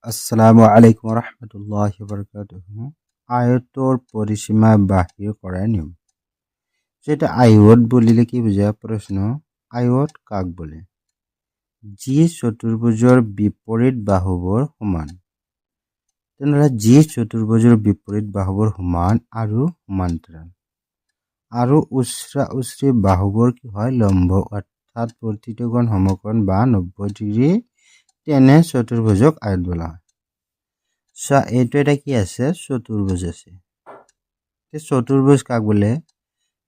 আসসালামু আলাইকুম রহমতুল্লাহি বারাকাতুহু। আয়তর পরিসীমা বাহির করার নিয়ম। সেটা আয়ত বলিলে কি বোঝায়? প্রশ্ন, আয়ত কাক বলে? যি চতুৰ্ভুজৰ বিপৰীত বাহুবোৰ সমান। তেনেহ'লে যি চতুৰ্ভুজৰ বিপৰীত বাহুবোৰ সমান আৰু সমান্তৰাল আৰু উচ্ৰা উচ্ৰী বাহুবোৰ কি হয়? লম্ব, অৰ্থাৎ প্ৰতিটো কোণ সমকোণ বা 90 ডিগ্ৰী, তেনে চতুৰ্ভুজক আয়ত বোলা হয়। এইটো এটা কি আছে? চতুৰ্ভুজ আছে। চতুৰ্ভুজ কাক বলে?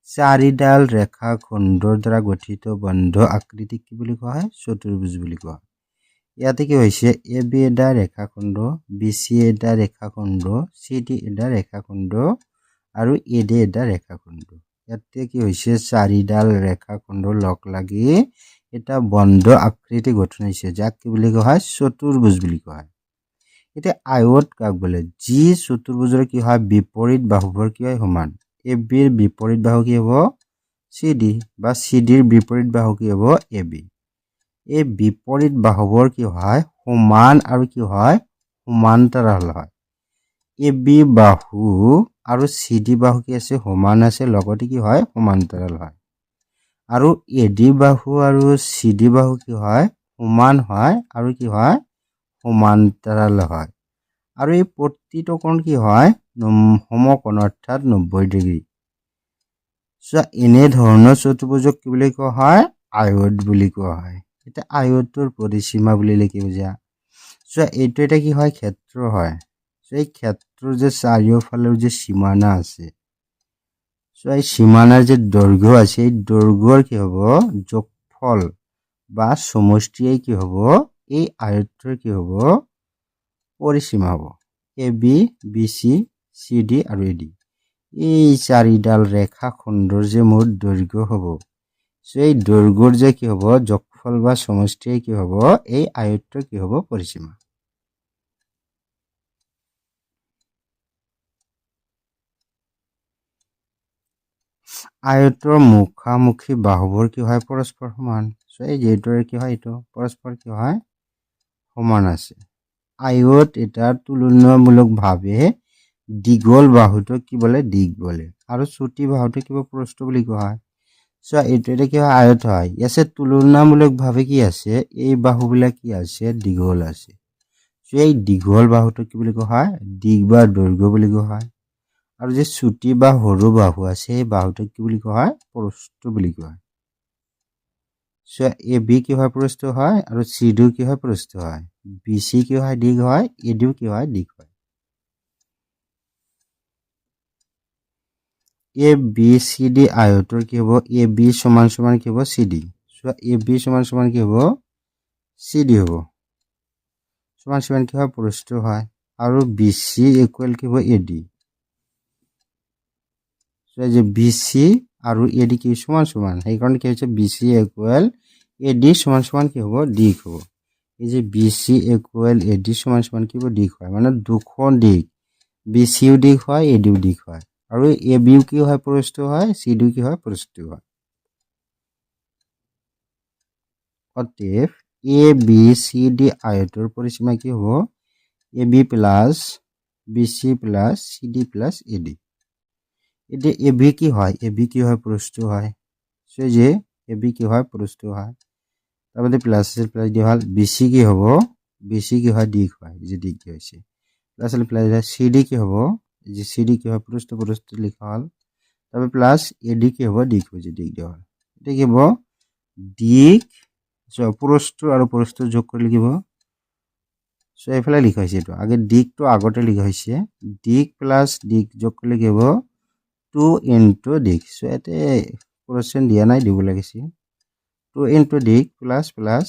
চাৰিডাল ৰেখাখণ্ডৰ দ্বাৰা গঠিত বন্ধ আকৃতি কি বুলি কোৱা হয়? চতুৰ্ভুজ বুলি কোৱা হয়। ইয়াতে কি হৈছে? এ বি এটা ৰেখাখণ্ড, বি চি এটা ৰেখাখণ্ড, চি ডি এটা ৰেখাখণ্ড আৰু এ ডি এটা ৰেখাখণ্ড। ইয়াতে কি হৈছে? চাৰিডাল ৰেখাখণ্ড লগ লাগি এটা বন্ধ আকৃতি গঠন হৈছে, যাক কি বুলি কোৱা হয়? চতুৰ্ভুজ বুলি কোৱা হয়। এতিয়া আয়ত কাক বলে? যি চতুৰ্ভুজৰ কি হয়? বিপৰীত বাহুবোৰ কি হয়? সমান। এ বিৰ বিপৰীত বাহু কি হ'ব? চি ডি, বা চি ডিৰ বিপৰীত বাহু কি হ'ব? A B. এই বিপৰীত বাহুবোৰ কি হয়? সমান আৰু কি হয়? সমান্তৰাল হয়। এ বি বাহু আৰু চি ডি বাহু কি আছে? সমান আছে, লগতে কি হয়? সমান্তৰাল হয়। আৰু এ ডি বাহু আৰু চি ডি বাহু কি হয়? সমান হয় আৰু কি হয়? সমান্তৰাল হয়। আৰু এই প্ৰতিটো কোণ কি হয়? সমকোণ, অৰ্থাৎ 90 ডিগ্ৰী। এনে ধৰণৰ চতুৰ্ভুজক কি বুলি কোৱা হয়? আয়ত বুলি কোৱা হয়। এটা আয়তৰ পৰিসীমা বুলিলে কি বুজা? এইটো এটা কি হয়? ক্ষেত্ৰ হয়। এই ক্ষেত্ৰৰ যে চাৰিওফালৰ যে সীমানা আছে, এই সীমানাৰ যে দৈৰ্ঘ্য আছে, এই দৈৰ্ঘ্যৰ কি হ'ব? যোগফল বা সমষ্টিয়ে কি হ'ব? এই আয়তৰ কি হ'ব? পৰিসীমা হ'ব। A B, B C, C D আৰু এ ডি। এই চাৰিডাল ৰেখাখণ্ডৰ যে মুঠ দৈৰ্ঘ্য হ'ব, এই দৈৰ্ঘ্যৰ যে কি হ'ব? যোগফল বা সমষ্টিয়ে কি হ'ব? এই আয়তৰ কি হ'ব? পৰিসীমা। আয়তৰ মুখামুখি বাহুবোৰ কি হয়? পৰস্পৰ সমান। এই যিটোৰে কি হয়? এইটো পৰস্পৰ কি হয়? সমান আছে। আয়ত এটাৰ তুলনামূলকভাৱে দীঘল বাহুটো কি বলে? দিক বলে। আৰু চুটি বাহুটো কিবা প্ৰস্থ বুলি কোৱা হয়। এইটো এটা কি হয়? আয়ত হয়। ইয়াছে তুলনামূলকভাৱে কি আছে? এই বাহুবিলাক কি আছে? দীঘল আছে। এই দীঘল বাহুটো কি বুলি কোৱা হয়? দিক বা দৈৰ্ঘ্য বুলি কোৱা হয়। আৰু যে চুটি বা সৰু বাহু আছে, এই বাহুটোক কি বুলি কোৱা হয়? প্ৰস্থ বুলি কোৱা হয়। এ বি কি হয়? প্ৰস্থ হয়। আৰু চি ডিও কি হয়? প্ৰস্থ হয়। বি চি কি হয়? দিক হয়। এ ডিও কি হয়? দিক হয়। এ বি চি ডি আয়তৰ কি হ'ব? এ বি সমান সমান কি হ'ব? C D. এ বি সমান সমান কি হ'ব? চি ডি হ'ব। সমান সমান কি হয়? প্ৰস্থ হয়। আৰু বি চি ইকুৱেল কি হ'ব? A D. যে বি চি আৰু এ ডি কি সমান সমান, সেইকাৰণে কি হৈছে? B C equal A D সমান সমান কি হ'ব? দিক হ'ব। এই যে B C equal A D সমান সমান কি হ'ব? দিক হয়। মানে দুখন দিক, বি চিও দিক হয়, এ ডিও দিক হয়। আৰু এ বিও কি হয়? প্ৰস্থ হয়। চি ডিও কি হয়? প্ৰস্থ হয়। অতএব এ বি চি ডি আয়তৰ পৰিসীমা কি হ'ব? A B plus B C plus C D plus A D. এতিয়া এ বি কি হয়? এ বি কি হয়? প্রস্থ হয়। যে এ বি কি হয়? প্রস্থ হয়। তারপরে প্লাস প্লাস দিয়ে হল বি সি কি হব? বি সি কি হয়? দিক হয়। যে দিক কি হয়েছে প্লাস প্লাস সি ডি কি হব? যে সি ডি কি হয়? প্রস্থ প্রস্থ লিখা হল। তারপরে প্লাস এ ডি কি হব? দিক হয়েছে, দিক দেওয়া হল। এটা কি হব? দিক প্রস্থ আর প্রস্থ যোগ করে লিখিব। এইফালে লিখা হয়েছে, এইটো আগে দিকটো আগতে লিখা হয়েছে। দিক প্লাস দিক যোগ করলে কি হব? 2 ইনটু দিক। ইয়াতে কোৱেশ্চন দিয়া নাই, দিব লাগিছিল। 2 ইনটু দিক প্লাস প্লাস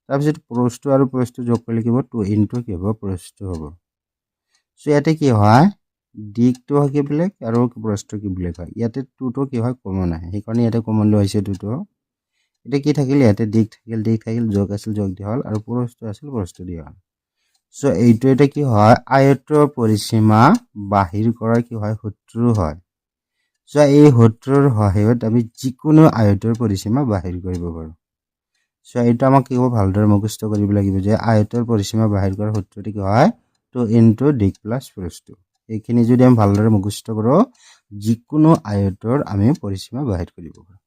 তাৰপিছত প্ৰস্থ আৰু প্ৰস্থ যোগ কৰি লিখিব 2 ইনটু কি হ'ব? প্ৰস্থ হ'ব। ইয়াতে কি হয়? দিকটো হয় কি বেলেগ আৰু প্ৰস্থ কি বেলেগ হয়। ইয়াতে 2টো কি হয়? কমন আহে, সেইকাৰণে ইয়াতে কমন লৈ আহিছে 2টো। এটা কি থাকিল? ইয়াতে দিক থাকিল, যোগ আছিল, যোগ দিয়া হল, আৰু প্ৰস্থ আছিল, প্ৰস্থ দিয়া হল। এইটো এটা কি হয়? আয়তৰ পৰিসীমা বাহিৰ কৰাৰ কি হয়? সূত্ৰ হয়। এই সূত্ৰৰ সহায়ত আমি যিকোনো আয়তৰ পৰিসীমা বাহিৰ কৰিব পাৰোঁ। সো এইটো আমাক কি হ'ব ভালদৰে মুখস্থ কৰিব লাগিব যে আয়তৰ পৰিসীমা বাহিৰ কৰাৰ সূত্ৰটো কি হয় 2 ইনটু দিক প্লাস প্ৰস্থ এইখিনি যদি আমি ভালদৰে মুখস্থ কৰোঁ যিকোনো আয়তৰ আমি পৰিসীমা বাহিৰ কৰিব পাৰোঁ